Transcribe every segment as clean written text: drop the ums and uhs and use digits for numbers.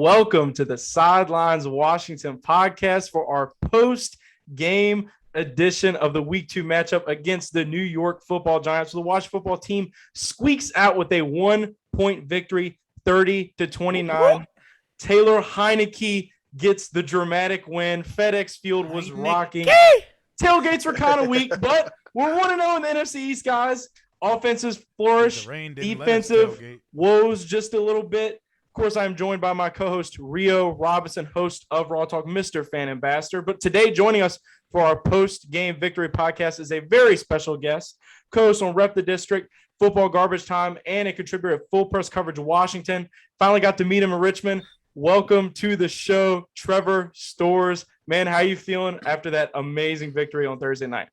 Welcome to the Sidelines Washington Podcast for our post-game edition of the Week 2 matchup against the New York Football Giants. The Washington football team squeaks out with a 1-point victory, 30-29. Taylor Heincke gets the dramatic win. FedEx Field was rocking. Tailgates were kind of weak, but we're 1-0 in the NFC East, guys. Offenses flourish, defensive woes just a little bit. Of course, I'm joined by my co-host, Rio Robinson, host of Raw Talk, Mr. Fan Ambassador. But today, joining us for our post-game victory podcast is a very special guest, co-host on Rep the District, Football Garbage Time, and a contributor at Full Press Coverage Washington. Finally got to meet him in Richmond. Welcome to the show, Trevor Stores. Man, how you feeling after that amazing victory on Thursday night?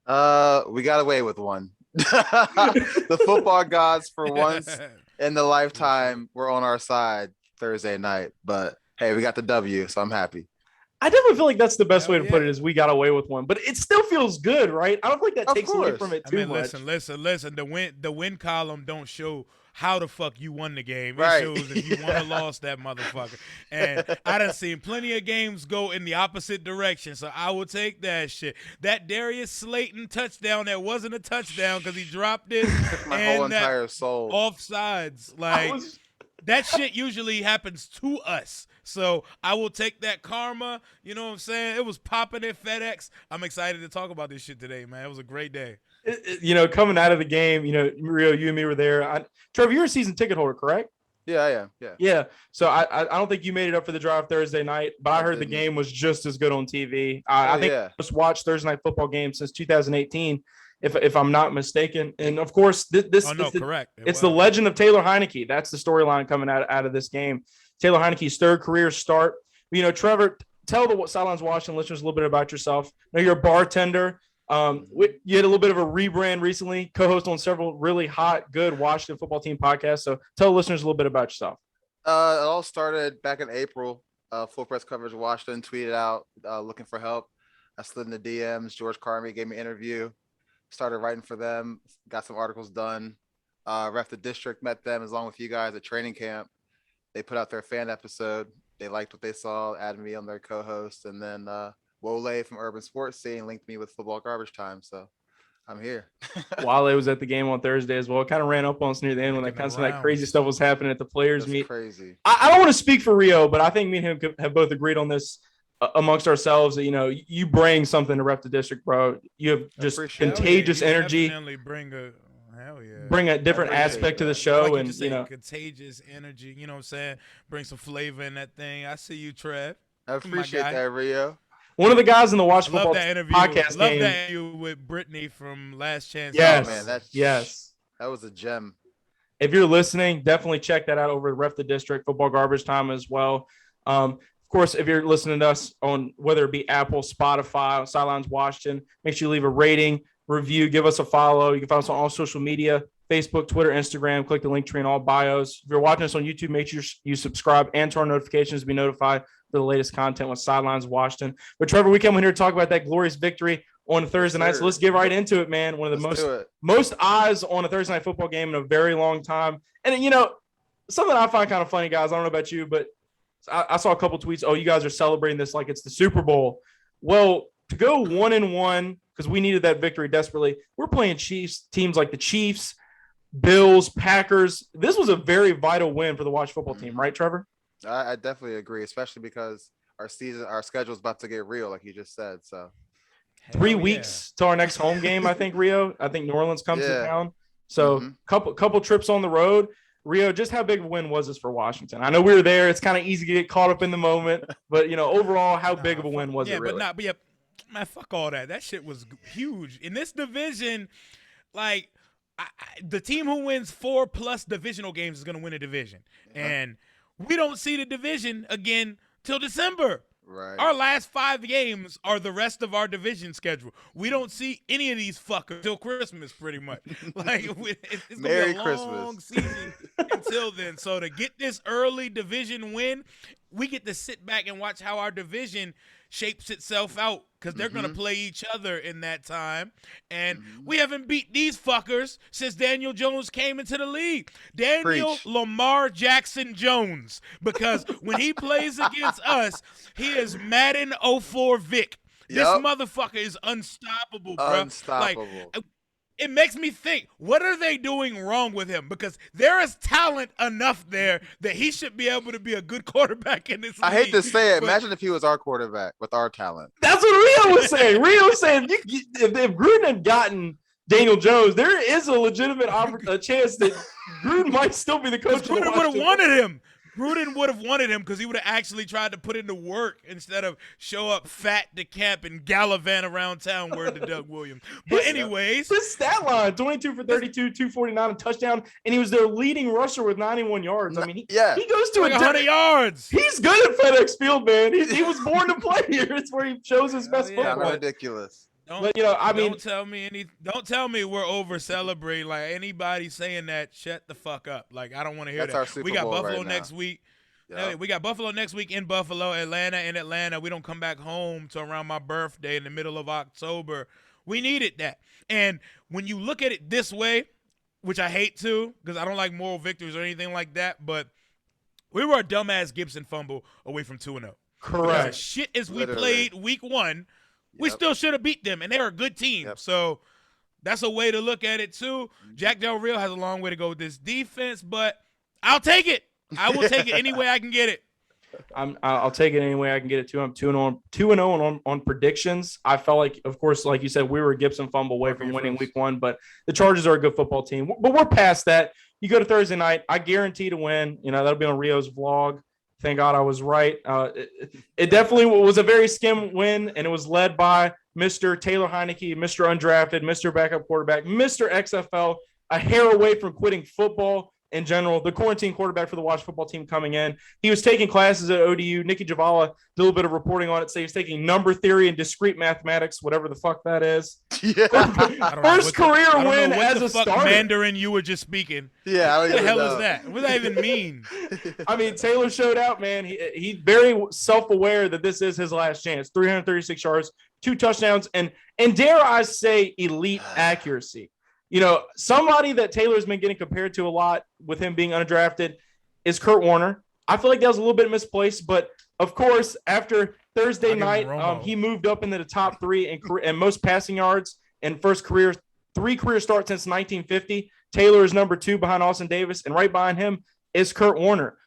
We got away with one. The football gods, for once in the lifetime, were on our side Thursday night. But hey, we got the W, so I'm happy. I definitely feel like that's the best way to put it, is we got away with one. But it still feels good, right? I don't think that takes away from it too much. Listen. The win column don't show how the fuck you won the game. It Right. shows if you won or lost that motherfucker. And I done seen plenty of games go in the opposite direction, so I will take that shit. That Darius Slayton touchdown that wasn't a touchdown because he dropped it. My and whole entire soul. Offsides. Like, that shit usually happens to us. So I will take that karma. You know what I'm saying? It was popping at FedEx. I'm excited to talk about this shit today, man. It was a great day. Coming out of the game, Rio, you and me were there. Trevor, you're a season ticket holder, correct? Yeah, I am. Yeah. So I don't think you made it up for the drive Thursday night, but I heard the game was just as good on TV. I think I just watched Thursday night football games since 2018, if I'm not mistaken. And of course, correct. It's the legend of Taylor Heincke. That's the storyline coming out of this game. Taylor Heincke's third career start. Trevor, tell the Sidelines Washington listeners a little bit about yourself. I know you're a bartender. You had a little bit of a rebrand recently, co-host on several really hot, good Washington football team podcasts. So tell listeners a little bit about yourself. It all started back in April. Full Press Coverage Washington tweeted out looking for help. I slid in the DMs. George Carmi gave me an interview. Started writing for them. Got some articles done. Ref the District met them along with you guys at training camp. They put out their fan episode. They liked what they saw, added me on their co-host, and then Wole from Urban Sports Scene linked me with Football Garbage Time, so I'm here. Wale was at the game on Thursday as well. It kind of ran up on us near the end when that crazy stuff was happening at the players' meet. Crazy. I don't want to speak for Rio, but I think me and him have both agreed on this amongst ourselves that, you bring something to Rep the District, bro. You have just contagious energy. Definitely bring a different aspect to the show, like and contagious energy. You know what I'm saying? Bring some flavor in that thing. I see you, Trev. I appreciate that, Rio. One of the guys in the Washington Football Podcast Love game. that interview with Brittany from Last Chance. Yes, man, that was a gem. If you're listening, definitely check that out over at Ref the District, Football Garbage Time as well. Of course, if you're listening to us on whether it be Apple, Spotify, Sidelines Washington, make sure you leave a rating, review, give us a follow. You can find us on all social media, Facebook, Twitter, Instagram. Click the link tree in all bios. If you're watching us on YouTube, make sure you subscribe and turn on notifications to be notified for the latest content with Sidelines Washington. But Trevor, we come in here to talk about that glorious victory on Thursday night. So let's get right into it, man. One of the most eyes on a Thursday night football game in a very long time. And, something I find kind of funny, guys, I don't know about you, but I saw a couple tweets. Oh, you guys are celebrating this like it's the Super Bowl. Well, to go 1-1, because we needed that victory desperately, we're playing teams like the Chiefs, Bills, Packers. This was a very vital win for the Washington football team, right, Trevor? I definitely agree, especially because our schedule is about to get real, like you just said. So 3 weeks to our next home game, I think, Rio. I think New Orleans comes to town. So couple trips on the road. Rio, just how big of a win was this for Washington? I know we were there. It's kind of easy to get caught up in the moment, but overall, how big of a win was it really? Man, fuck all that. That shit was huge in this division. Like, the team who wins 4+ divisional games is going to win a division, and we don't see the division again till December. Right. Our last 5 games are the rest of our division schedule. We don't see any of these fuckers till Christmas, pretty much. Like, it's going to be a long season until then. So to get this early division win, we get to sit back and watch how our division shapes itself out because they're going to play each other in that time. And we haven't beat these fuckers since Daniel Jones came into the league. Daniel Lamar Jackson Jones, because when he plays against us, he is Madden 04 Vic. This motherfucker is unstoppable, bro. Unstoppable. Like, it makes me think, what are they doing wrong with him? Because there is talent enough there that he should be able to be a good quarterback in this league. I hate to say it. Imagine if he was our quarterback with our talent. That's what Rio was saying. Rio was saying if Gruden had gotten Daniel Jones, there is a legitimate chance that Gruden might still be the coach. Gruden would have wanted him. Gruden would have wanted him because he would have actually tried to put into work instead of show up fat to camp and gallivant around town, word to Doug Williams. But anyways. His stat line, 22 for 32, 249, and touchdown, and he was their leading rusher with 91 yards. I mean, he goes to 100 yards. He's good at FedEx Field, man. He was born to play here. It's where he shows his best football. Ridiculous. Don't tell me we're over celebrating. Like anybody saying that, shut the fuck up. Like I don't want to hear that. We got Buffalo next week. Yep. We got Buffalo next week in Buffalo, Atlanta in Atlanta. We don't come back home to around my birthday in the middle of October. We needed that. And when you look at it this way, which I hate to, because I don't like moral victories or anything like that, but we were a dumbass Gibson fumble away from 2-0. Correct. As shit as we played week 1. We still should have beat them, and they're a good team. So that's a way to look at it, too. Jack Del Rio has a long way to go with this defense, but I'll take it. I will take it any way I can get it. I'll take it any way I can get it, too. I'm 2-0 on predictions. I felt like, of course, like you said, we were a Gibson fumble away from winning week 1, but the Chargers are a good football team. But we're past that. You go to Thursday night, I guarantee to win. You know, that'll be on Rio's vlog. Thank God I was right. It definitely was a very skim win, and it was led by Mr. Taylor Heincke, Mr. Undrafted, Mr. Backup Quarterback, Mr. XFL, a hair away from quitting football in general, the quarantine quarterback for the Watch football team coming in. He was taking classes at ODU. Nikki Javala did a little bit of reporting on it. So he was taking number theory and discrete mathematics, whatever the fuck that is. First career win as a starter. Mandarin you were just speaking. Yeah, what the hell is that? What does that even mean? I mean, Taylor showed out, man. He's very self-aware that this is his last chance. 336 yards, 2 touchdowns, and dare I say elite accuracy. You know, somebody that Taylor's been getting compared to a lot with him being undrafted is Kurt Warner. I feel like that was a little bit misplaced, but of course, after Thursday night, he moved up into the top 3 in most passing yards and three career starts since 1950. Taylor is number 2 behind Austin Davis, and right behind him is Kurt Warner.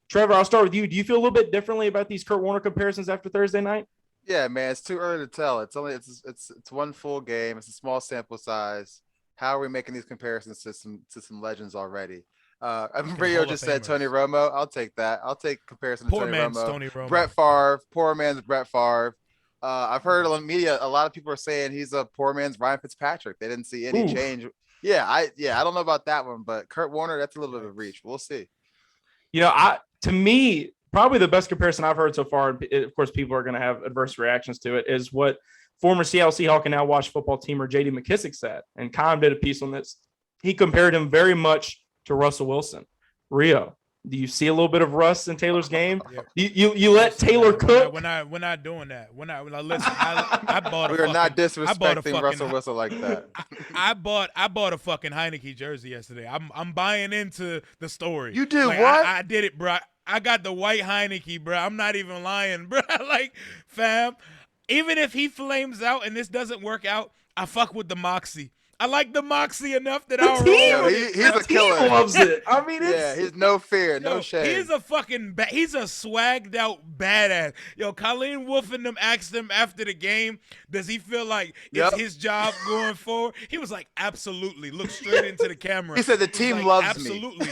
Trevor, I'll start with you. Do you feel a little bit differently about these Kurt Warner comparisons after Thursday night? Yeah, man, it's too early to tell. It's one full game. It's a small sample size. How are we making these comparisons to some legends already? Rio just said Tony Romo. I'll take that. I'll take comparison to Tony Romo. Brett Favre, poor man's Brett Favre. I've heard on media a lot of people are saying he's a poor man's Ryan Fitzpatrick. They didn't see any change. Yeah, I don't know about that one, but Kurt Warner, that's a little bit of a reach. We'll see. You know, to me, probably the best comparison I've heard so far, and of course people are going to have adverse reactions to it, is what former Seattle Seahawk and now Watch football teamer J.D. McKissick said. And Kyle did a piece on this. He compared him very much to Russell Wilson. Rio, do you see a little bit of rust in Taylor's game? You let Taylor cook? We're not doing that. Listen, I bought. We are not disrespecting Russell Wilson like that. I bought a fucking Heinicke jersey yesterday. I'm buying into the story. You did what? I did it, bro. I got the white Heinicke, bro. I'm not even lying, bro. Like, fam. Even if he flames out and this doesn't work out, I fuck with the moxie. I like the moxie enough that I'll roll. He's a killer. He loves it. I mean, he's no fear, no shame. He's a fucking he's a swagged out badass. Yo, Colleen Wolf and them asked him after the game, does he feel like it's his job going forward? He was like, absolutely. Look straight into the camera. He said the team loves me. Absolutely.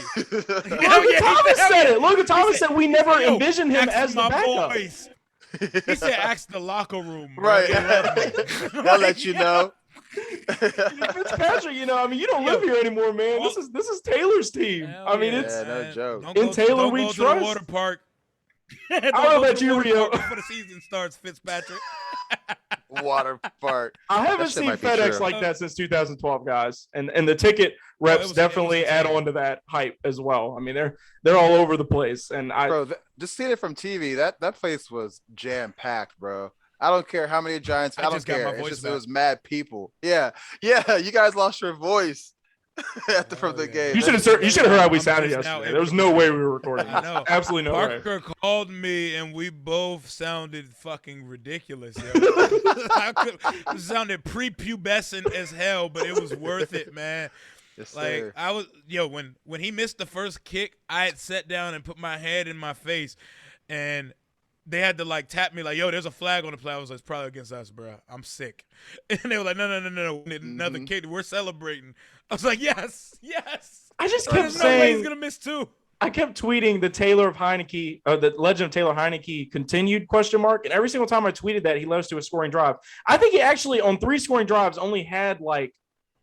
Logan Thomas said it. Logan Thomas said we never envisioned him as the backup. Boys. He said, ask the locker room. Right. They'll let you know. Fitzpatrick, you don't live here anymore, man. This is Taylor's team. I mean, it's no joke. In Taylor we trust. To the water park. I don't know about you, Rio. Before the season starts, Fitzpatrick. Water park. I haven't That shit seen might be FedEx true. like that since 2012, guys. And the ticket reps definitely add on to that hype as well. I mean, they're all over the place. And just seeing it from TV, that place was jam packed, bro. I don't care how many Giants. I don't care. It was mad people. Yeah. You guys lost your voice from the game. You should have heard how we sounded yesterday. There was no way we were recording. I know. Absolutely no way. Parker called me and we both sounded fucking ridiculous. Yo. It sounded prepubescent as hell, but it was worth it, man. Yes, like sir. I was, when he missed the first kick, I had sat down and put my head in my face, and they had to like tap me like, yo, there's a flag on the play. I was like, it's probably against us, bro. I'm sick. And they were like, no. Another kick. We're celebrating. I was like, yes. I just kept There's no way saying he's gonna miss two. I kept tweeting the Taylor of Heinicke, or the legend of Taylor Heinicke continued ? And every single time I tweeted that, he led us to a scoring drive. I think he actually on 3 scoring drives only had like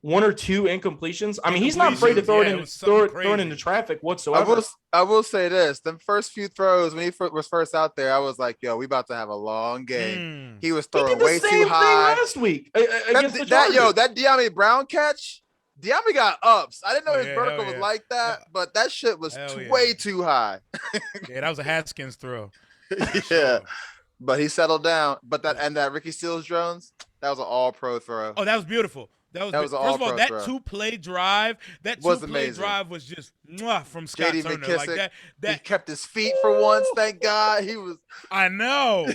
1 or 2 incompletions. I mean, he's not afraid to throw it into traffic whatsoever. I will say this: the first few throws when he was first out there, I was like, "Yo, we about to have a long game." He was throwing way too high last week. That De'Ami Brown catch. De'Ami got ups. I didn't know his vertical was like that, but that shit was way too high. Yeah, that was a Haskins throw. Yeah, but he settled down. But that Ricky Seals drones, that was an all-pro throw. Oh, that was beautiful. That was an first of all, that throw. two-play drive. That two-play drive was just from Scott JD Turner. McKissick, like that. He kept his feet for once. Thank God. He was. I know.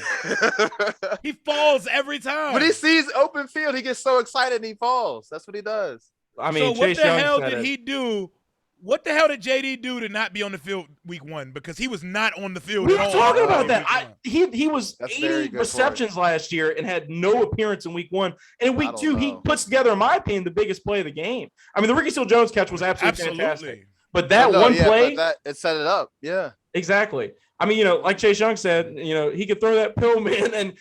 He falls every time. When he sees open field, he gets so excited and he falls. That's what he does. I mean, so what the hell did he do? What the hell did JD do to not be on the field week 1? Because he was not on the field. We were talking about that. He was 80 receptions last year and had no appearance in week 1. And in week 2, he puts together, in my opinion, the biggest play of the game. I mean, the Ricky Seals-Jones catch was absolutely fantastic. But that play, it set it up. Yeah, exactly. I mean, like Chase Young said, he could throw that pill, man. And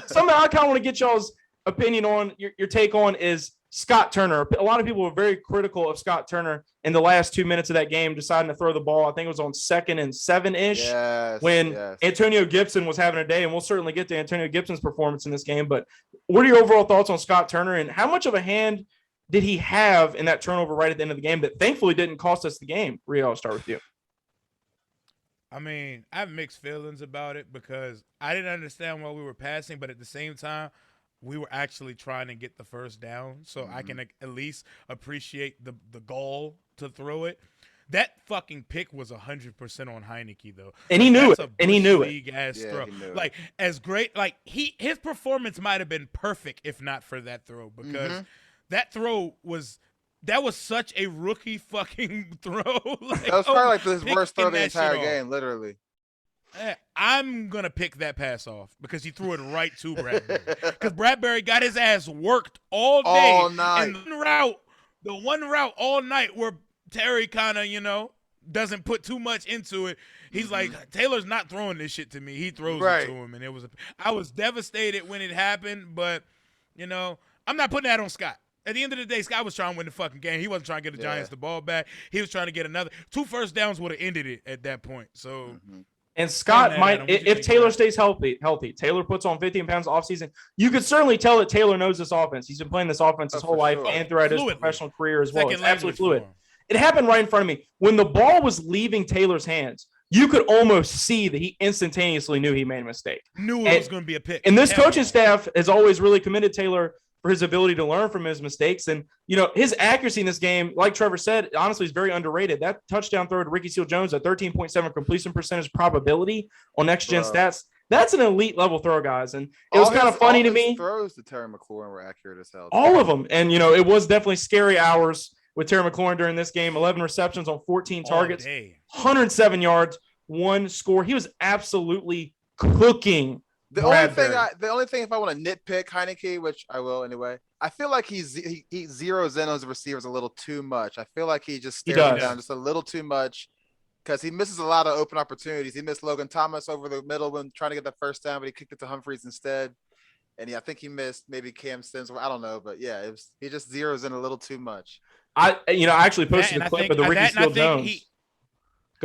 somehow I kind of want to get y'all's opinion on your take on is Scott Turner. A lot of people were very critical of Scott Turner in the last 2 minutes of that game, deciding to throw the ball. I think it was on 2nd and 7-ish when Antonio Gibson was having a day, and we'll certainly get to Antonio Gibson's performance in this game. But what are your overall thoughts on Scott Turner, and how much of a hand did he have in that turnover right at the end of the game that thankfully didn't cost us the game? Rio, I'll start with you. I mean, I have mixed feelings about it because I didn't understand why we were passing, but at the same time, we were actually trying to get the first down, so I can at least appreciate the goal to throw it. That fucking pick was 100% on Heinicke, though. And he knew it. And he knew it. Throw. Like, as great, like, his performance might have been perfect if not for that throw, because that throw was such a rookie fucking throw. Like, that was probably like his worst throw of the entire game, literally. I'm going to pick that pass off because he threw it right to Bradbury. Because Bradbury got his ass worked all day. All night. And the one route all night where Terry kind of, doesn't put too much into it. He's like, Taylor's not throwing this shit to me. He throws it to him. And I was devastated when it happened, but, I'm not putting that on Scott. At the end of the day, Scott was trying to win the fucking game. He wasn't trying to get the Giants the ball back. He was trying to get another. 2 first downs would have ended it at that point. So And Scott might, if Taylor stays healthy, Taylor puts on 15 pounds offseason, you could certainly tell that Taylor knows this offense. He's been playing this offense his whole life and throughout his professional career as well. It's absolutely fluid. It happened right in front of me. When the ball was leaving Taylor's hands, you could almost see that he instantaneously knew he made a mistake. Knew it was going to be a pick. And this coaching staff has always really committed Taylor for his ability to learn from his mistakes. And, his accuracy in this game, like Trevor said, honestly is very underrated. That touchdown throw to Ricky Seals-Jones, a 13.7 completion percentage probability on next-gen stats, that's an elite level throw, guys. And it was kind of funny to me. Throws to Terry McLaurin were accurate as hell. All of them. And, it was definitely scary hours with Terry McLaurin during this game. 11 receptions on 14 targets, 107 yards, 1 score. He was absolutely cooking. The only thing, if I want to nitpick Heinicke, which I will anyway, I feel like he zeroes in on his receivers a little too much. I feel like he just stares them down just a little too much because he misses a lot of open opportunities. He missed Logan Thomas over the middle when trying to get that first down, but he kicked it to Humphreys instead. And I think he missed maybe Cam Sims. I don't know, but yeah, he just zeroes in a little too much. I actually posted a clip of the Ricky Seals-Jones.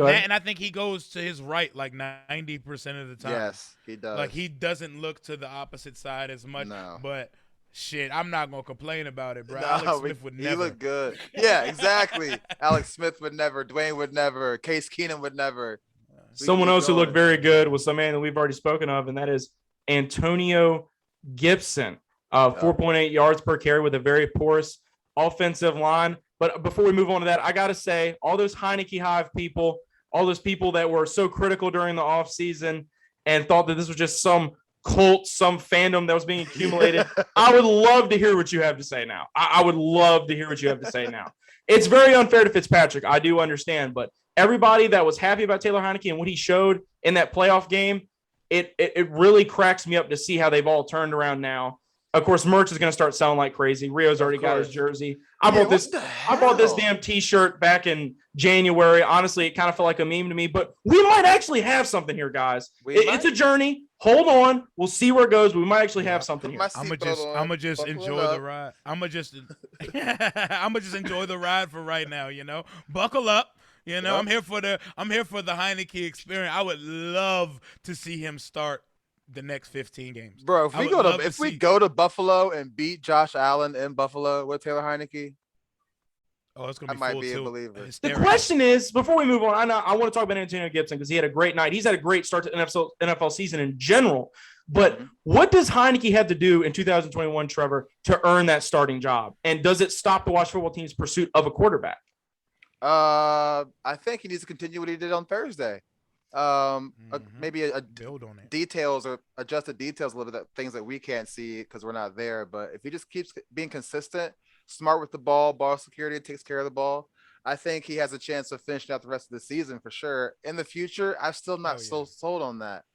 Go ahead. And I think he goes to his right like 90% of the time. Yes, he does. Like he doesn't look to the opposite side as much. No. But shit, I'm not gonna complain about it, bro. No, Alex Smith would he never. looked good. Yeah, exactly. Alex Smith would never. Dwayne would never. Case Keenum would never. Someone else who looked very good was some man that we've already spoken of, and that is Antonio Gibson. 4.8 yards per carry with a very porous offensive line. But before we move on to that, I got to say, all those Heinicke Hive people, all those people that were so critical during the offseason and thought that this was just some cult, some fandom that was being accumulated, I would love to hear what you have to say now. I would love to hear what you have to say now. It's very unfair to Fitzpatrick. I do understand, but everybody that was happy about Taylor Heincke and what he showed in that playoff game, it really cracks me up to see how they've all turned around now. Of course, merch is going to start selling like crazy. Rio's already got his jersey. I bought this damn T-shirt back in January. Honestly, it kind of felt like a meme to me, but we might actually have something here, guys. It's a journey. Hold on. We'll see where it goes, but we might actually have something here. I'm gonna just enjoy the ride. I'm gonna just enjoy the ride for right now. You know, buckle up. You know, I'm here for the Heinicke experience. I would love to see him start the next 15 games. Bro, if we go to Buffalo and beat Josh Allen in Buffalo with Taylor Heinicke, it's gonna be I might be a believer. The question is, before we move on, I want to talk about Antonio Gibson because he had a great night. He's had a great start to NFL season in general. But what does Heinicke have to do in 2021, Trevor, to earn that starting job? And does it stop the Washington football team's pursuit of a quarterback? I think he needs to continue what he did on Thursday. Maybe build on it. Details or adjust the details a little bit, things that we can't see because we're not there. But if he just keeps being consistent, smart with the ball security, takes care of the ball, I think he has a chance of finishing out the rest of the season for sure. In the future, I'm still not so sold on that.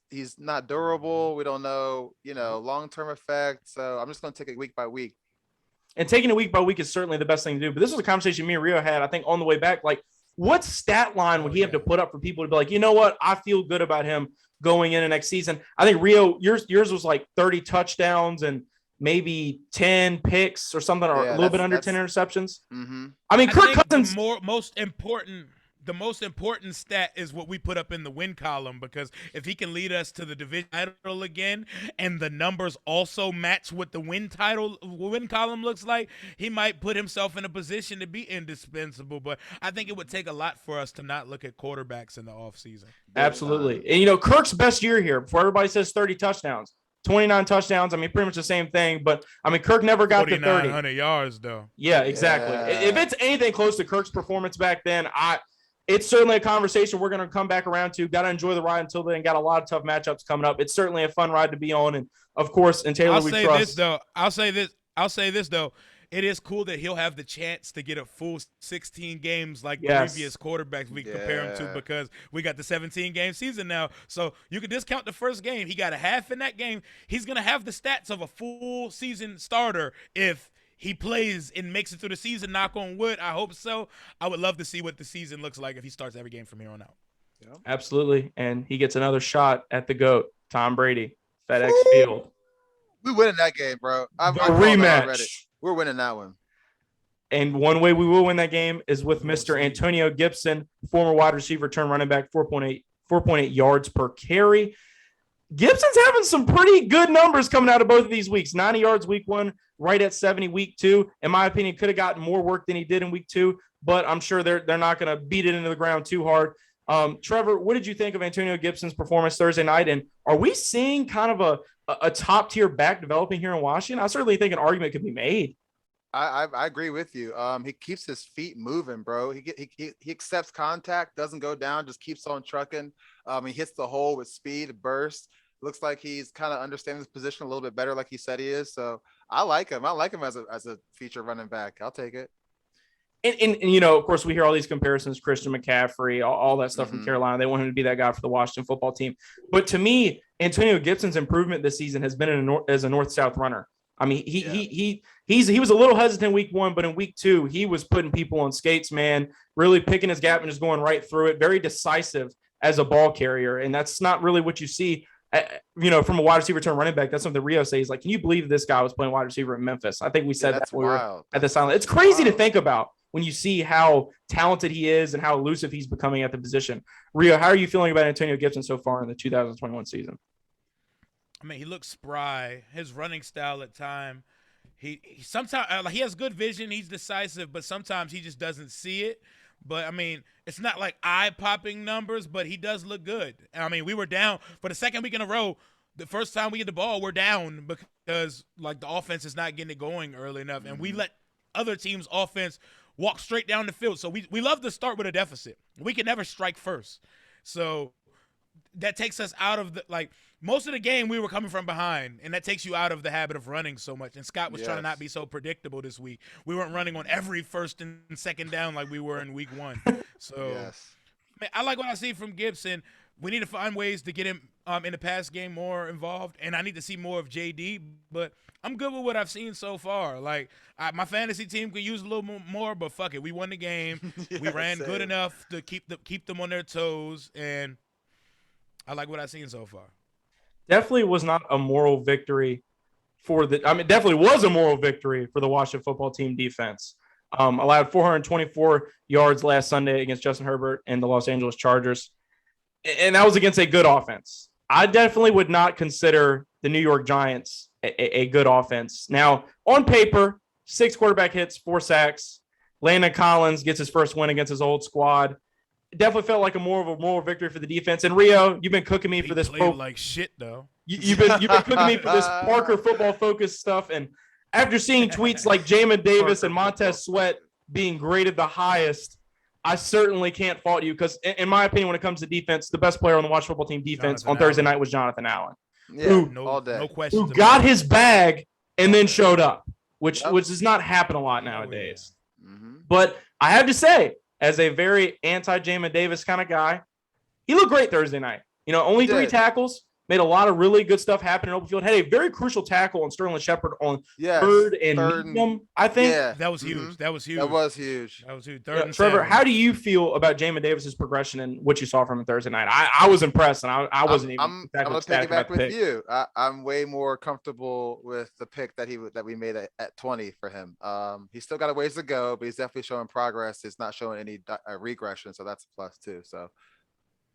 He's not durable. We don't know, long-term effect. So I'm just going to take it week by week. And taking it week by week is certainly the best thing to do. But this was a conversation me and Rio had, I think, on the way back. Like, what stat line would he have to put up for people to be like, you know what? I feel good about him going into next season. I think Rio, yours was like 30 touchdowns and maybe 10 picks or something, or a little bit under 10 interceptions. Mm-hmm. I mean, Kirk Cousins. The most important stat is what we put up in the win column, because if he can lead us to the division title again and the numbers also match what the win column looks like, he might put himself in a position to be indispensable. But I think it would take a lot for us to not look at quarterbacks in the offseason. Absolutely. And, Kirk's best year here, before everybody says 30 touchdowns, 29 touchdowns. I mean, pretty much the same thing. But, I mean, Kirk never got to 30. 4,900 yards, though. Yeah, exactly. Yeah. If it's anything close to Kirk's performance back then, it's certainly a conversation we're going to come back around to. Got to enjoy the ride until then. Got a lot of tough matchups coming up. It's certainly a fun ride to be on. And, of course, in Taylor, we trust. I'll say this, though. It is cool that he'll have the chance to get a full 16 games like the previous quarterbacks we compare him to, because we got the 17-game season now. So you could discount the first game. He got a half in that game. He's going to have the stats of a full season starter if he plays and makes it through the season. Knock on wood. I hope so. I would love to see what the season looks like if he starts every game from here on out. Yeah. Absolutely. And he gets another shot at the GOAT, Tom Brady, FedEx Field. We winning that game, bro. The rematch. We're winning that one. And one way we will win that game is with Mr. Antonio Gibson, former wide receiver turned running back, 4.8 yards per carry. Gibson's having some pretty good numbers coming out of both of these weeks. 90 yards week one, right at 70 week two. In my opinion, could have gotten more work than he did in week two, but I'm sure they're not going to beat it into the ground too hard. Trevor, what did you think of Antonio Gibson's performance Thursday night? And are we seeing kind of a top-tier back developing here in Washington? I certainly think an argument could be made. I agree with you. He keeps his feet moving, bro. He accepts contact, doesn't go down, just keeps on trucking. He hits the hole with speed, burst. Looks like he's kind of understanding his position a little bit better, like he said he is. So I like him. I like him as a feature running back. I'll take it. And of course, we hear all these comparisons, Christian McCaffrey, all that stuff from Carolina. They want him to be that guy for the Washington football team. But to me, Antonio Gibson's improvement this season has been as a north-south runner. I mean, he was a little hesitant week one, but in week two, he was putting people on skates, man, really picking his gap and just going right through it. Very decisive as a ball carrier. And that's not really what you see, from a wide receiver turn running back. That's something Rio says. Like, can you believe this guy was playing wide receiver in Memphis? I think we said that when we were at the Sideline. It's crazy to think about. when you see how talented he is and how elusive he's becoming at the position. Rio, how are you feeling about Antonio Gibson so far in the 2021 season? I mean, he looks spry. His running style at time, he sometimes he has good vision. He's decisive, but sometimes he just doesn't see it. But I mean, it's not like eye-popping numbers, but he does look good. I mean, we were down for the second week in a row. The first time we get the ball, we're down because like the offense is not getting it going early enough, and we let other teams' offense walk straight down the field. So we love to start with a deficit. We can never strike first. So that takes us out of the most of the game we were coming from behind, and that takes you out of the habit of running so much. And Scott was trying to not be so predictable this week. We weren't running on every first and second down like we were in week 1. So man, I like what I see from Gibson. We need to find ways to get him in the pass game more involved, and I need to see more of JD, but I'm good with what I've seen so far. Like, my fantasy team could use a little more, but fuck it. We won the game. We ran good enough to keep them on their toes, and I like what I've seen so far. Definitely was not a moral victory definitely was a moral victory for the Washington football team defense. Allowed 424 yards last Sunday against Justin Herbert and the Los Angeles Chargers. And that was against a good offense. I definitely would not consider the New York Giants a good offense. Now, on paper, 6 quarterback hits, 4 sacks. Landon Collins gets his first win against his old squad. It definitely felt like more of a moral victory for the defense. And Rio, you've been cooking me for this. Like shit, though. You've been cooking me for this Parker football focused stuff. And after seeing tweets like Jamin Davis and Montez Sweat being graded the highest, I certainly can't fault you because, in my opinion, when it comes to defense, the best player on the Washington football team defense on Thursday night was Jonathan Allen. Yeah, all day. No question. Who got his bag and then showed up, which does not happen a lot nowadays. But I have to say, as a very anti-Jamin Davis kind of guy, he looked great Thursday night. Only 3 tackles, made a lot of really good stuff happen in open field. Had a very crucial tackle on Sterling Shepard on third and medium, I think. Yeah. That was huge. That was huge. That was huge. Third and Trevor, 7. how do you feel about Jamin Davis's progression and what you saw from him Thursday night? I was impressed, and I wasn't even. I'm going to take it back with you. I'm way more comfortable with the pick that we made at 20 for him. He's still got a ways to go, but he's definitely showing progress. He's not showing any regression, so that's a plus too. So.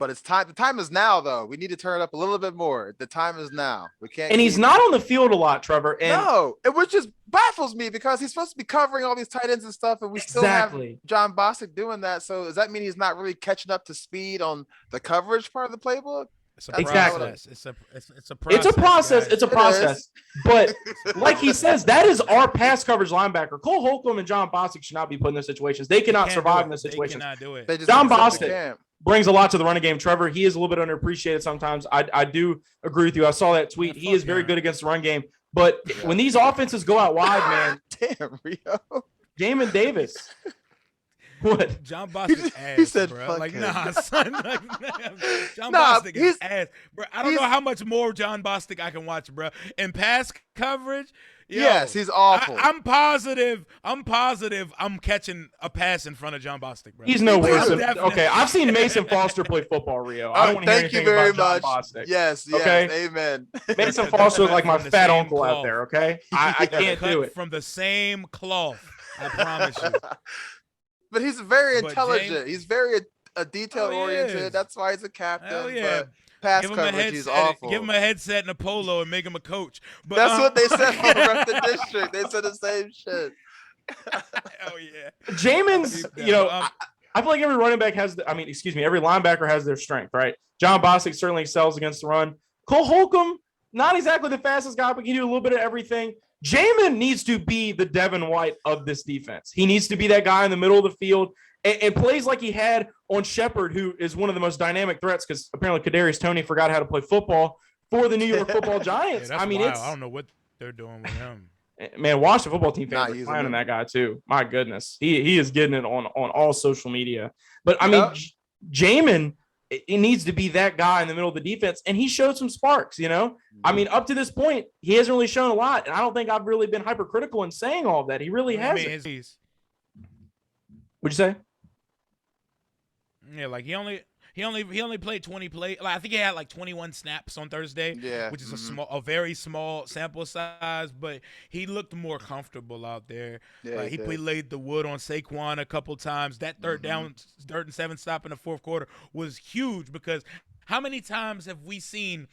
But it's time. The time is now, though. We need to turn it up a little bit more. The time is now. We can't. And he's not on the field a lot, Trevor. And no, it which just baffles me because he's supposed to be covering all these tight ends and stuff, and we still have John Bostic doing that. So does that mean he's not really catching up to speed on the coverage part of the playbook? It's a process. It's a process. It's a process. But like he says, that is our pass coverage linebacker. Cole Holcomb and John Bostic should not be put in those situations. They cannot survive in those situations. They cannot do it. John Bostic brings a lot to the running game. Trevor, he is a little bit underappreciated sometimes. I do agree with you. I saw that tweet. He is very good against the run game. But when these offenses go out wide, man. Damn, Rio. Jamin Davis. What? John Bostic's ass, he said, bro. Like, him. nah, son. John Bostic is ass. Bro, I don't know how much more John Bostic I can watch, bro. In pass coverage, yes, he's awful. I'm positive I'm catching a pass in front of John Bostic, bro. He's no Mason. Okay, I've seen Mason Foster play football, Rio. I don't want to hear anything about John Bostic. Yes, okay? Amen. Mason Foster is like my fat uncle out there, okay? I can't do it. From the same cloth, I promise you. But he's very intelligent. He's very detail-oriented. That's why he's a captain. Hell yeah. But pass coverage, he's awful. Give him a headset and a polo and make him a coach. But, that's what they said from the district. They said the same shit. Hell yeah. Jamin's, I feel like every running back every linebacker has their strength, right? John Bostic certainly excels against the run. Cole Holcomb, not exactly the fastest guy, but can do a little bit of everything. Jamin needs to be the Devin White of this defense. He needs to be that guy in the middle of the field and plays like he had on Shepard, who is one of the most dynamic threats because apparently Kadarius Toney forgot how to play football for the New York Football Giants. I don't know what they're doing with him. Man, Washington football team fans are finding that guy too. My goodness, he is getting it on all social media. But Jamin, it needs to be that guy in the middle of the defense, and he showed some sparks. Up to this point, he hasn't really shown a lot, and I don't think I've really been hypercritical in saying all of that. He really hasn't. What'd you say? Yeah, like he He only played 20 plays. Like, I think he had like 21 snaps on Thursday, which is a very small sample size, but he looked more comfortable out there. Yeah, he laid the wood on Saquon a couple times. That third and 7 stop in the fourth quarter was huge, because how many times have we seen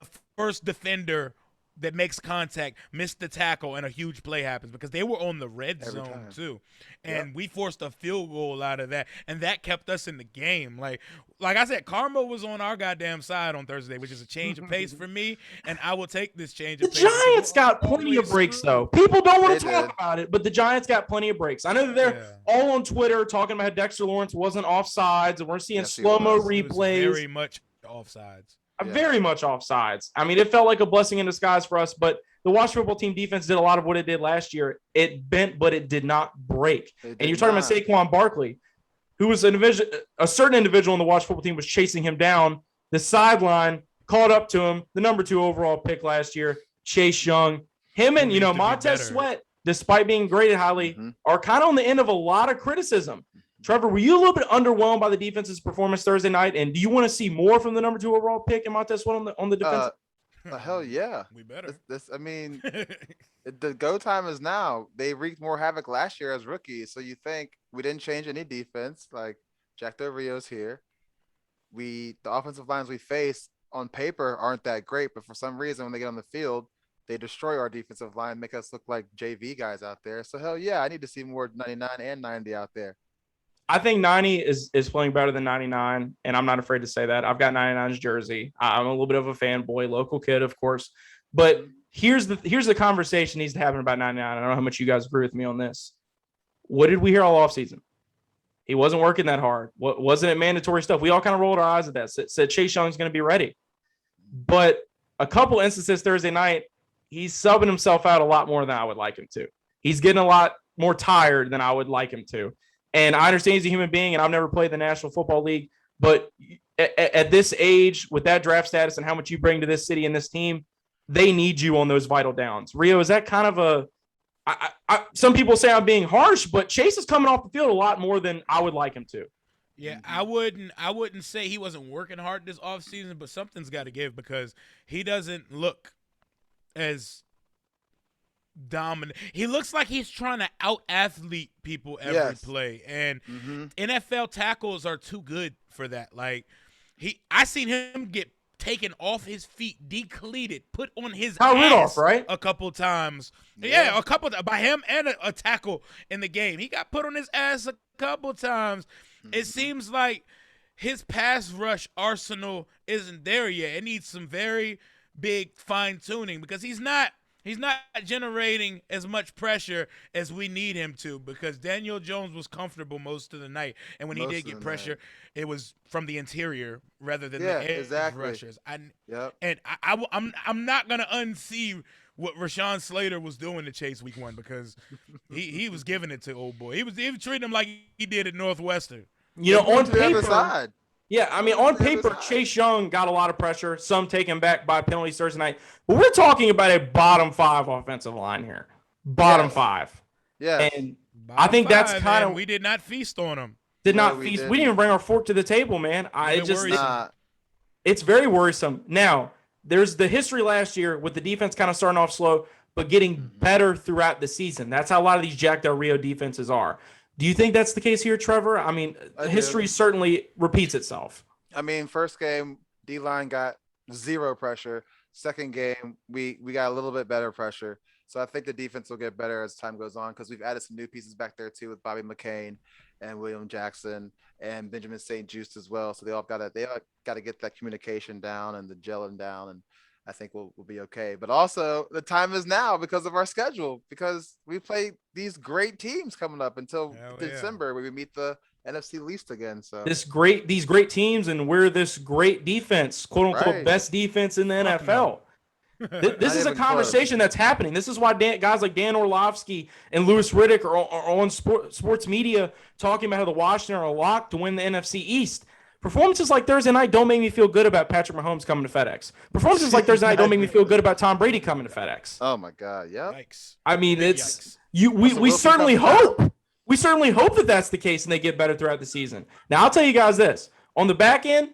a first defender that makes contact miss the tackle and a huge play happens? Because they were on the red zone too, and we forced a field goal out of that, and that kept us in the game. Like I said, karma was on our goddamn side on Thursday, which is a change of pace for me, and I will take this change of pace. The Giants got plenty of breaks, though. People don't want to talk about it, but the Giants got plenty of breaks. I know that they're all on Twitter talking about how Dexter Lawrence wasn't offsides, and we're seeing slow-mo replays. Very much offsides. Very much offsides. I mean, it felt like a blessing in disguise for us, but the Washington football team defense did a lot of what it did last year. It bent, but it did not break. And you're talking about Saquon Barkley, who was a certain individual in the Washington football team was chasing him down. The sideline caught up to him, the number 2 overall pick last year, Chase Young. Him and, Montez Sweat, despite being graded highly, are kind of on the end of a lot of criticism. Trevor, were you a little bit underwhelmed by the defense's performance Thursday night? And do you want to see more from the number 2 overall pick and Montez Sweat on the defense? Hell yeah. We better. The go time is now. They wreaked more havoc last year as rookies. So you think we didn't change any defense. Like, Jack Del Rio's here. The offensive lines we face on paper aren't that great, but for some reason when they get on the field, they destroy our defensive line, make us look like JV guys out there. So hell yeah, I need to see more 99 and 90 out there. I think 90 is playing better than 99, and I'm not afraid to say that. I've got 99's jersey. I'm a little bit of a fanboy, local kid, of course. But here's the conversation needs to happen about 99. I don't know how much you guys agree with me on this. What did we hear all offseason? He wasn't working that hard. Wasn't it mandatory stuff? We all kind of rolled our eyes at that. Said Chase Young's going to be ready. But a couple instances Thursday night, he's subbing himself out a lot more than I would like him to. He's getting a lot more tired than I would like him to. And I understand he's a human being, and I've never played the National Football League. But at this age, with that draft status and how much you bring to this city and this team, they need you on those vital downs. Rio, is that kind of some people say I'm being harsh, but Chase is coming off the field a lot more than I would like him to. Yeah, I wouldn't say he wasn't working hard this offseason, but something's got to give, because he doesn't look as dominant. He looks like he's trying to out-athlete people every play, and NFL tackles are too good for that. Like, I seen him get taken off his feet, decleated, put on his ass right? a couple times. Yeah, a couple by him and a tackle in the game. He got put on his ass a couple times. It seems like his pass rush arsenal isn't there yet. It needs some very big fine-tuning, because he's not generating as much pressure as we need him to, because Daniel Jones was comfortable most of the night. And when he did get pressure, it was from the interior rather than the edge rushers. And I'm not going to unsee what Rashawn Slater was doing to Chase week 1, because he was giving it to old boy. He was treating him like he did at Northwestern. On paper, yeah, I mean, on paper, Chase Young got a lot of pressure, some taken back by penalties Thursday night. But we're talking about a bottom 5 offensive line here. Bottom 5. Yeah. And I think that's kind of – we did not feast on them. We didn't even bring our fork to the table, man. It's very worrisome. Now, there's the history last year with the defense kind of starting off slow, but getting better throughout the season. That's how a lot of these Jack Del Rio defenses are. Do you think that's the case here, Trevor? I mean, history certainly repeats itself. I mean, first game, D-line got 0 pressure. Second game, we got a little bit better pressure. So I think the defense will get better as time goes on, because we've added some new pieces back there too, with Bobby McCain and William Jackson and Benjamin St. Juste as well. So they all got to get that communication down and the gelling down, and I think we'll be okay. But also, the time is now because of our schedule, because we play these great teams coming up until December, where we meet the NFC least again. So these great teams, and we're this great defense, quote unquote, best defense in the NFL. This is a conversation that's happening. This is why guys like Dan Orlovsky and Louis Riddick are on sports media talking about how the Washington are locked to win the NFC East. Performances like Thursday night don't make me feel good about Patrick Mahomes coming to FedEx. Performances like Thursday night don't make me feel good about Tom Brady coming to FedEx. Oh my God, yeah. I mean, we certainly hope. We certainly hope that that's the case and they get better throughout the season. Now, I'll tell you guys this. On the back end,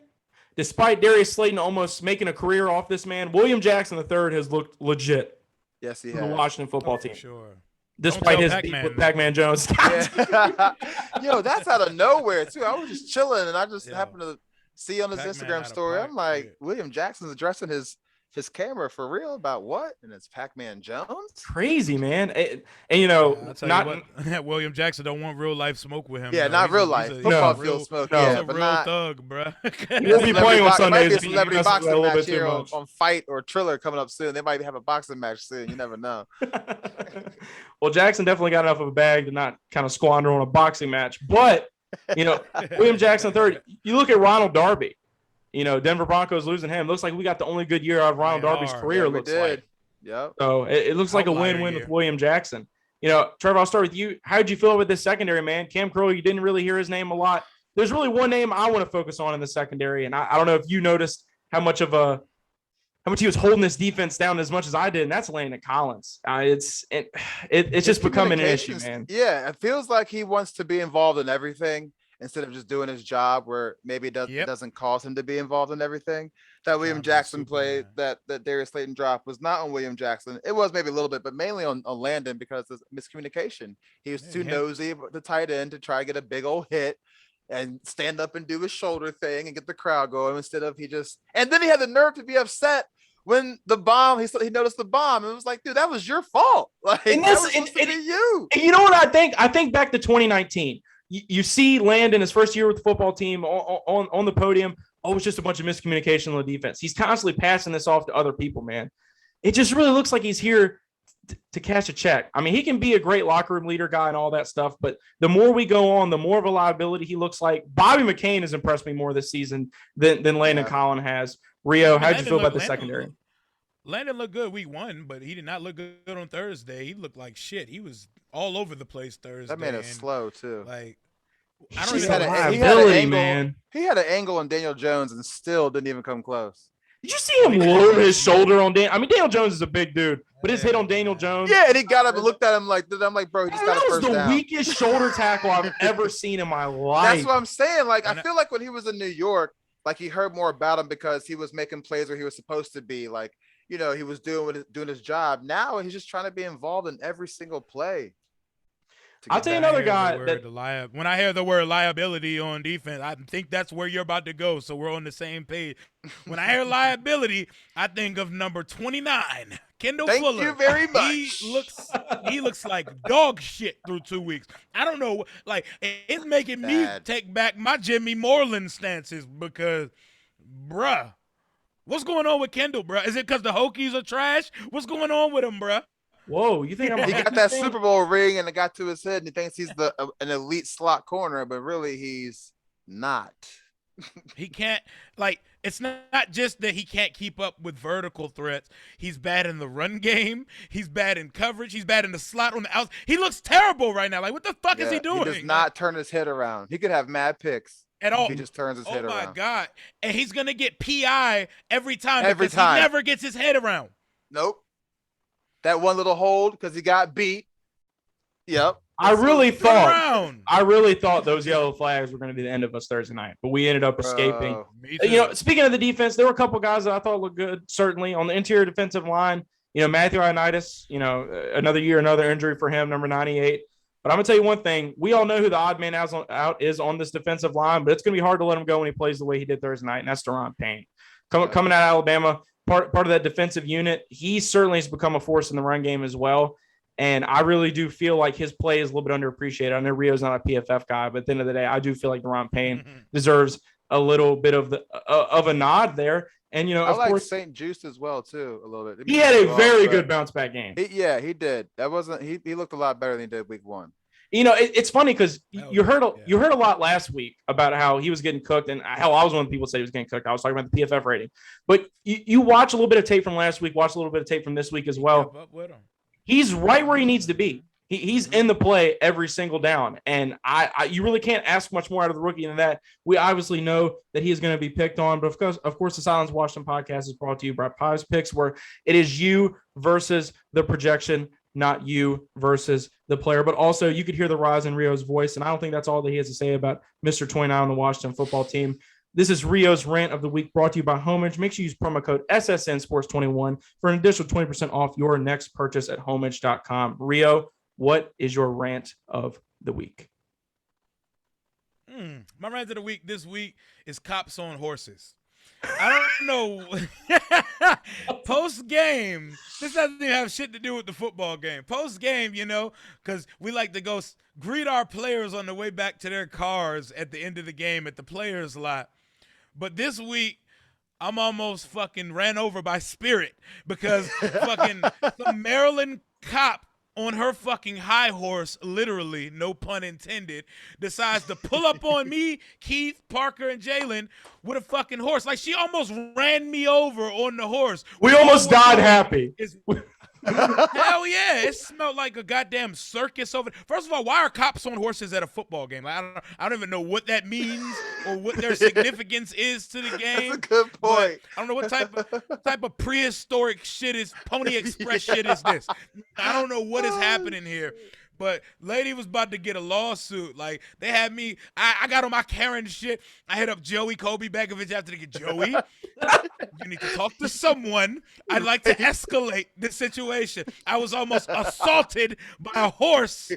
despite Darius Slayton almost making a career off this man, William Jackson III has looked legit. Yes, he for has. the Washington football team. Sure. Despite his beef with Pac-Man Jones. Yeah. Yo, that's out of nowhere, too. I was just chilling, and I just happened to see on his Instagram story. I'm like, William Jackson's addressing his camera for real about what? And it's Pac-Man Jones? Crazy, man. And you know, not William Jackson don't want real life smoke with him. Yeah, not real life. Football field smoke. He's Yeah, a but real not thug, bro. He'll be playing on Sundays. Might be a celebrity boxing match here on Fight or Triller coming up soon. They might have a boxing match soon. You never know. Well, Jackson definitely got enough of a bag to not kind of squander on a boxing match. But, you know, William Jackson III, you look at Ronald Darby. You know, Denver Broncos losing him. Looks like we got the only good year out of Ronald Darby's career, yeah, looks like. Yep. So it looks like a win-win with William Jackson. You know, Trevor, I'll start with you. How did you feel with this secondary, man? Cam Curl, you didn't really hear his name a lot. There's really one name I want to focus on in the secondary, and I don't know if you noticed how much he was holding this defense down as much as I did, and that's Landon Collins. It's just becoming an issue, man. Yeah, it feels like he wants to be involved in everything instead of just doing his job, where maybe it doesn't cause him to be involved in everything. That William Jackson play, that Darius Slayton drop was not on William Jackson. It was maybe a little bit, but mainly on Landon because of miscommunication. He was too nosy at the tight end to try to get a big old hit and stand up and do his shoulder thing and get the crowd going instead of and then he had the nerve to be upset when the bomb, he noticed the bomb and it was like, dude, that was your fault. Like, you. You know what I think? I think back to 2019. You see Landon, his first year with the football team, on the podium. Oh, it's just a bunch of miscommunication on the defense. He's constantly passing this off to other people, man. It just really looks like he's here to cash a check. I mean, he can be a great locker room leader guy and all that stuff, but the more we go on, the more of a liability he looks like. Bobby McCain has impressed me more this season than Landon Collins has. Rio, how'd you feel about the secondary? Landon looked good week 1, but he did not look good on Thursday. He looked like shit. He was all over the place Thursday. That man is slow too. Like, I don't even know. Man. He had an angle on Daniel Jones and still didn't even come close. Did you see him lower his shoulder on Dan? I mean, Daniel Jones is a big dude, but his hit on Daniel Jones. Yeah, and he got up and looked at him like, I'm like, bro, he just got a first down. That was the weakest shoulder tackle I've ever seen in my life. That's what I'm saying. Like, I feel like when he was in New York, like he heard more about him because he was making plays where he was supposed to be. Like, you know, he was doing his job. Now he's just trying to be involved in every single play. I'll tell you another guy. When I hear the word liability on defense, I think that's where you're about to go. So we're on the same page. When I hear liability, I think of number 29, Kendall Fuller. Thank you very much. He looks like dog shit through 2 weeks. I don't know. Like, it's making me take back my Jimmy Moreland stances because, bruh, what's going on with Kendall, bruh? Is it because the Hokies are trash? What's going on with him, bruh? Whoa, you think he got that Super Bowl ring and it got to his head and he thinks he's an elite slot corner, but really he's not. He can't, like, it's not just that he can't keep up with vertical threats. He's bad in the run game. He's bad in coverage. He's bad in the slot on the outs. He looks terrible right now. Like, what the fuck is he doing? He does not turn his head around. He could have mad picks at all. He just turns his head around. Oh my God. And he's going to get PI every time. Every time. He never gets his head around. Nope. That one little hold because he got beat. Yep. I really thought those yellow flags were going to be the end of us Thursday night, but we ended up escaping. You know, speaking of the defense, there were a couple guys that I thought looked good. Certainly on the interior defensive line, you know, Matthew Ioannidis, you know, another year, another injury for him, number 98. But I'm gonna tell you one thing: we all know who the odd man out is on this defensive line, but it's gonna be hard to let him go when he plays the way he did Thursday night, and that's Deron Payne. Coming out of Alabama, part of that defensive unit, he certainly has become a force in the run game as well. And I really do feel like his play is a little bit underappreciated. I know Rio's not a PFF guy, but at the end of the day, I do feel like Deron Payne deserves a little bit of a nod there. And, you know, of course, St. Juice as well, too, a little bit. He had a very good bounce back game. He did. That wasn't he looked a lot better than he did week 1. You know, it's funny because you heard a lot last week about how he was getting cooked, and hell, I was one of the people say he was getting cooked. I was talking about the PFF rating. But you watch a little bit of tape from last week, watch a little bit of tape from this week as well. He's right where he needs to be. He's in the play every single down, and you really can't ask much more out of the rookie than that. We obviously know that he is going to be picked on, but of course, the Sidelines Washington Podcast is brought to you by PrizePicks, where it is you versus the projection, not you versus the player. But also, you could hear the rise in Rio's voice, and I don't think that's all that he has to say about Mr. 29 on the Washington football team. This is Rio's Rant of the Week brought to you by Homage. Make sure you use promo code SSN Sports 21 for an additional 20% off your next purchase at homage.com. Rio, what is your rant of the week? My rant of the week this week is cops on horses. I don't know. Post-game, this doesn't even have shit to do with the football game. Post-game, because we like to go greet our players on the way back to their cars at the end of the game at the players' lot. But this week, I'm almost fucking ran over by Spirit because fucking some Maryland cop on her fucking high horse, literally, no pun intended, decides to pull up on me, Keith, Parker, and Jalen with a fucking horse. Like, she almost ran me over on the horse. We almost died happy. Hell yeah. It smelled like a goddamn circus over. First of all, why are cops on horses at a football game? Like, I don't even know what that means or what their significance is to the game. That's a good point. I don't know what type of prehistoric shit is Pony Express shit is this. I don't know what is happening here. But lady was about to get a lawsuit. Like, they had me. I got on my Karen shit. I hit up Joey Kobe Begovic after to get Joey. You need to talk to someone. I'd like to escalate this situation. I was almost assaulted by a horse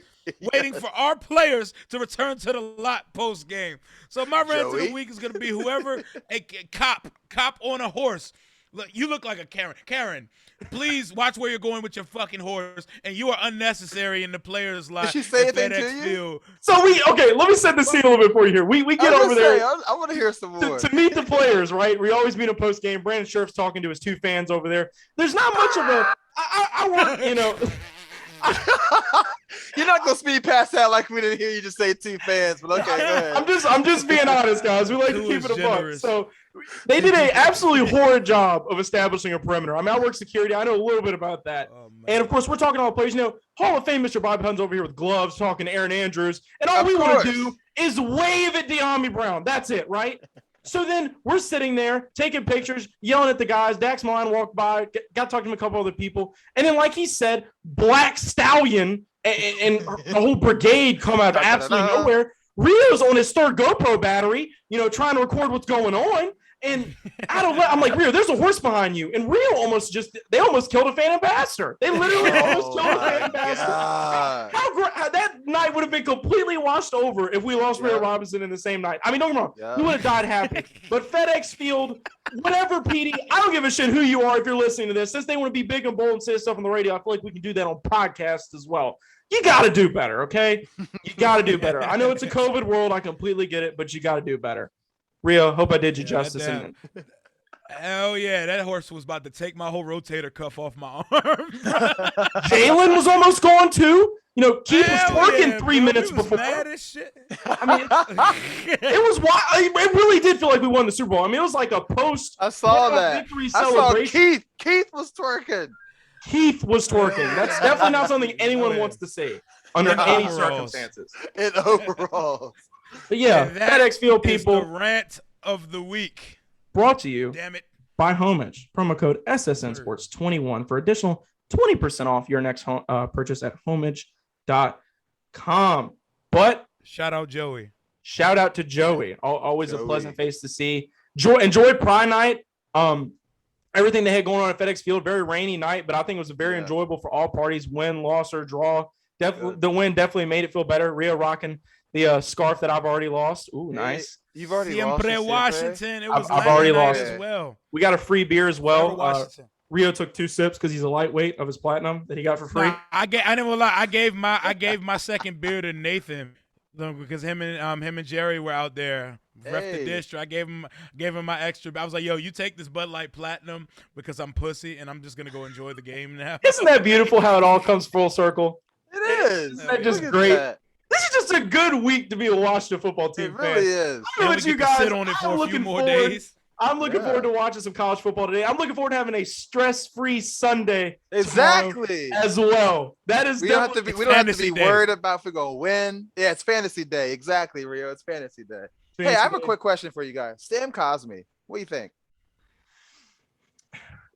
waiting for our players to return to the lot post game. So my rant of the week is going to be whoever a cop on a horse. Look, you look like a Karen. Karen, please watch where you're going with your fucking horse, and you are unnecessary in the players' lot. Did she say anything FedEx to you? Field. So let me set the scene a little bit for you here. We get over there. I want to hear some more. To meet the players, right? We always meet a post game. Brandon Scherf's talking to his two fans over there. There's not much of a. I want. You're not gonna speed past that like we didn't hear you just say two fans, but okay, go ahead. I'm just being honest, guys. We like to keep it a buck. So they did an absolutely horrid job of establishing a perimeter. I mean, I work security. I know a little bit about that. And of course, we're talking to all the players. Hall of Fame Mr. Bob Hunn's over here with gloves, talking to Aaron Andrews, and all we want to do is wave at De'Ami Brown. That's it, right? So then we're sitting there taking pictures, yelling at the guys. Dax Milne walked by, got to talk to him, a couple other people. And then, like he said, Black Stallion and a whole brigade come out of absolutely nowhere. Rio's on his third GoPro battery, trying to record what's going on. And I'm like, Rio, there's a horse behind you. And Rio almost killed a fan ambassador. They literally almost killed a fan ambassador. That night would have been completely washed over if we lost Rio Robinson in the same night. I mean, don't get me wrong. He would have died happy. But FedEx Field, whatever, PD, I don't give a shit who you are if you're listening to this. Since they want to be big and bold and say stuff on the radio, I feel like we can do that on podcasts as well. You got to do better, okay? You got to do better. I know it's a COVID world. I completely get it, but you got to do better. Rio, hope I did you justice. Hell yeah, that horse was about to take my whole rotator cuff off my arm. Jalen was almost gone too. Keith was twerking 3 minutes before. Mad as shit. I mean, it was wild. It really did feel like we won the Super Bowl. I mean, it was like a post. I saw that. Victory celebration. Saw Keith was twerking. Keith was twerking. That's definitely not something anyone wants to see under any circumstances. In overalls. But yeah, FedEx Field people. The rant of the week. Brought to you by Homage. Promo code SSN Sports 21 for additional 20% off your next purchase at homage.com. But shout out Joey. Shout out to Joey. Always a pleasant face to see. Enjoy Pride Night. Everything they had going on at FedEx Field, very rainy night, but I think it was very enjoyable for all parties. Win, loss, or draw. The win definitely made it feel better. Rio rocking the scarf that I've already lost. Ooh, nice. You've already Siempre lost. Washington. It was I've already lost as well. We got a free beer as well. Rio took 2 sips because he's a lightweight of his platinum that he got for free. Nah, I didn't lie. I gave my second beer to Nathan because him and Jerry were out there. Ref the district. I gave him my extra. I was like, yo, you take this Bud Light Platinum because I'm pussy and I'm just gonna go enjoy the game now. Isn't that beautiful how it all comes full circle? It is. Isn't that just great? This is just a good week to be a Washington football team fan. It really is. I don't know you guys. Sit on it for a few more days. I'm looking forward to watching some college football today. I'm looking forward to having a stress-free Sunday exactly as well. That is we don't have to be worried about if we're gonna win. Yeah, it's fantasy day. Exactly, Rio. It's fantasy day. Hey, I have a quick question for you guys. Sam Cosmi, what do you think?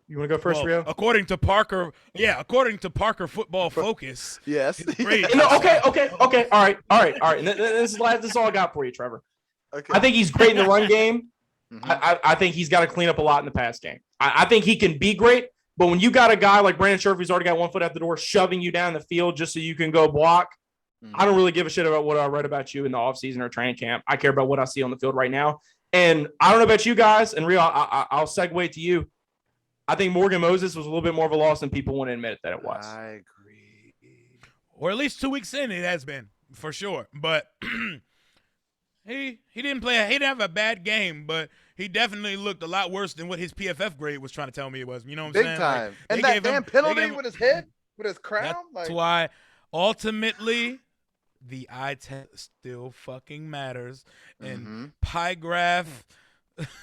You want to go first, Rio? According to Parker Football Focus. Yes. Okay. All right. And this is all I got for you, Trevor. Okay. I think he's great in the run game. I think he's got to clean up a lot in the pass game. I think he can be great, but when you got a guy like Brandon Scherf who's already got one foot out the door, shoving you down the field just so you can go block, I don't really give a shit about what I read about you in the offseason or training camp. I care about what I see on the field right now. And I don't know about you guys, and Rio, I'll segue to you. I think Morgan Moses was a little bit more of a loss than people want to admit that it was. I agree. Or at least 2 weeks in, it has been, for sure. But he didn't play. He didn't have a bad game, but he definitely looked a lot worse than what his PFF grade was trying to tell me it was. You know what I'm saying? Big time. Like, and that damn penalty with his head, with his crown. That's why ultimately the eye test still fucking matters. And pie graph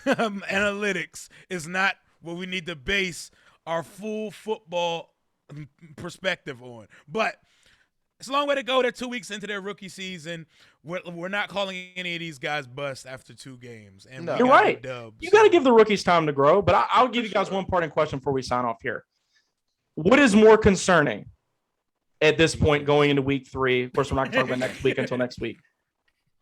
analytics is not what we need to base our full football perspective on. But it's a long way to go. They're 2 weeks into their rookie season. We're not calling any of these guys bust after 2 games. And You're right. You got to give the rookies time to grow. But I'll give you guys one parting question before we sign off here. What is more concerning at this point going into week 3? Of course, we're not going to talk about next week until next week.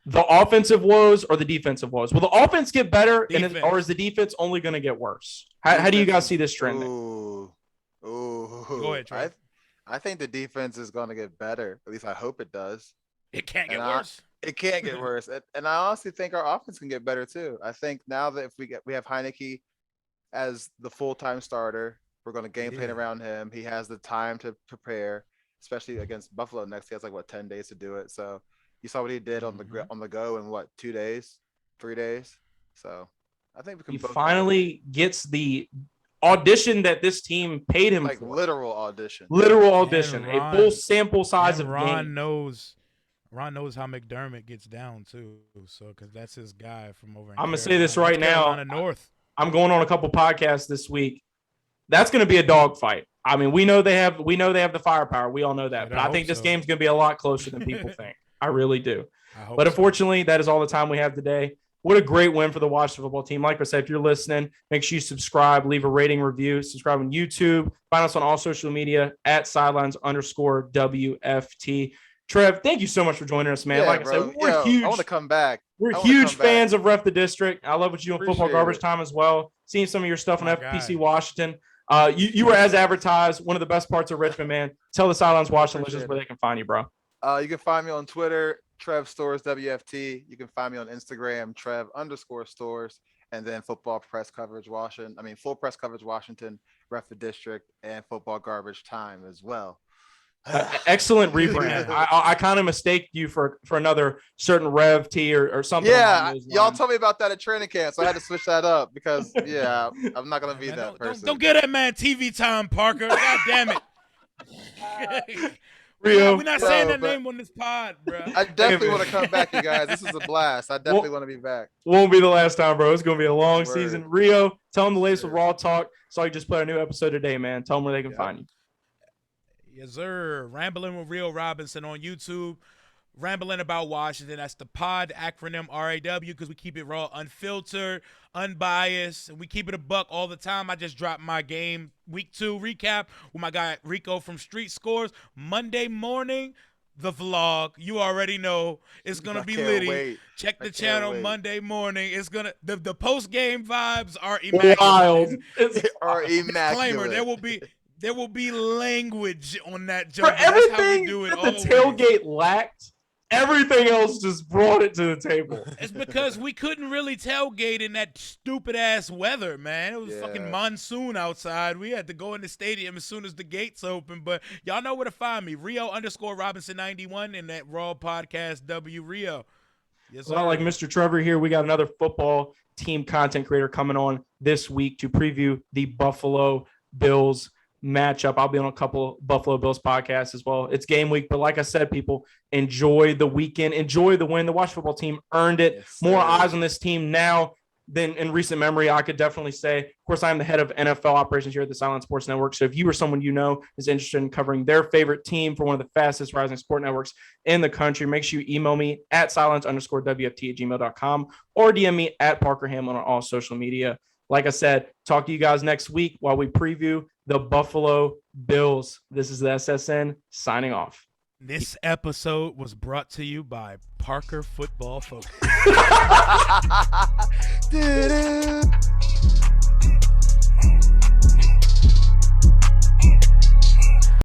The offensive woes or the defensive woes? Will the offense get better, or is the defense only going to get worse? How do you guys see this trending? Ooh. Go ahead, Trey. I think the defense is going to get better. At least I hope it does. It can't get worse. It can't get worse. And I honestly think our offense can get better too. I think now that if we have Heinicke as the full-time starter, we're going to game plan around him. He has the time to prepare, especially against Buffalo next. He has 10 days to do it. So you saw what he did on the go in 2 days, 3 days. So I think we can. He finally gets the audition that this team paid him for. Literal audition, a full sample size of Ron game. knows how McDermott gets down too, so because that's his guy from over. I'm gonna say this right now. North. I'm going on a couple podcasts this week. That's going to be a dogfight. I mean, we know they have the firepower. We all know that, but I think this game's going to be a lot closer than people think. I really do. But unfortunately, that is all the time we have today. What a great win for the Washington football team. Like I said, if you're listening, make sure you subscribe, leave a rating, review, subscribe on YouTube. Find us on all social media at Sidelines_WFT. Trev, thank you so much for joining us, man. I said, we're huge. I want to come back. We're huge fans of Ref the District. I love what you do on Football Garbage Time as well. Seeing some of your stuff on FPC Washington. You were as advertised. One of the best parts of Richmond, man. Tell the Sidelines Washington listeners where they can find you, bro. You can find me on Twitter, Trevor Stores WFT. You can find me on Instagram, Trev_Stores, and then Full Press Coverage Washington, Ref the District, and Football Garbage Time as well. Excellent rebrand. I kind of mistake you for another certain Rev T or something. Yeah, y'all told me about that at training camp, so I had to switch that up because I'm not gonna be that person. Don't get that man TV time, Parker. God damn it. Rio, we're not saying that name on this pod, bro. I definitely want to come back, you guys. This is a blast. I definitely want to be back. Won't be the last time, bro. It's gonna be a long season. Rio, tell them the latest with Raw Talk. So you just put a new episode today, man. Tell them where they can find you. Yes, sir. Rambling with Rio Robinson on YouTube. Rambling about Washington. That's the pod acronym RAW because we keep it raw, unfiltered, unbiased, and we keep it a buck all the time. I just dropped my game week 2 recap with my guy Rico from Street Scores. Monday morning, the vlog. You already know it's gonna be litty. Check the channel Monday morning. It's gonna the post game vibes are immaculate. Wild. Are immaculate. Disclaimer: there will be language on that joke. For everything that the tailgate lacked, everything else just brought it to the table. It's because we couldn't really tailgate in that stupid-ass weather, man. It was fucking monsoon outside. We had to go in the stadium as soon as the gates open. But y'all know where to find me. Rio_Robinson91 in that Raw Podcast W Rio. Yes, sir. Well, like Mr. Trevor here, we got another football team content creator coming on this week to preview the Buffalo Bills matchup. I'll be on a couple Buffalo Bills podcasts as well. It's game week, but like I said, people, enjoy the weekend, enjoy the win. The Washington football team earned it. Yes, more eyes on this team now than in recent memory, I could definitely say. Of course, I'm the head of NFL operations here at the Sidelines Sports Network. So if you or someone you know is interested in covering their favorite team for one of the fastest rising sport networks in the country, make sure you email me at silence_WFT@gmail.com or DM me at Parker Hamlett on all social media. Like I said, talk to you guys next week while we preview the Buffalo Bills. This is the SSN signing off. This episode was brought to you by Parker Football Focus. Do-do.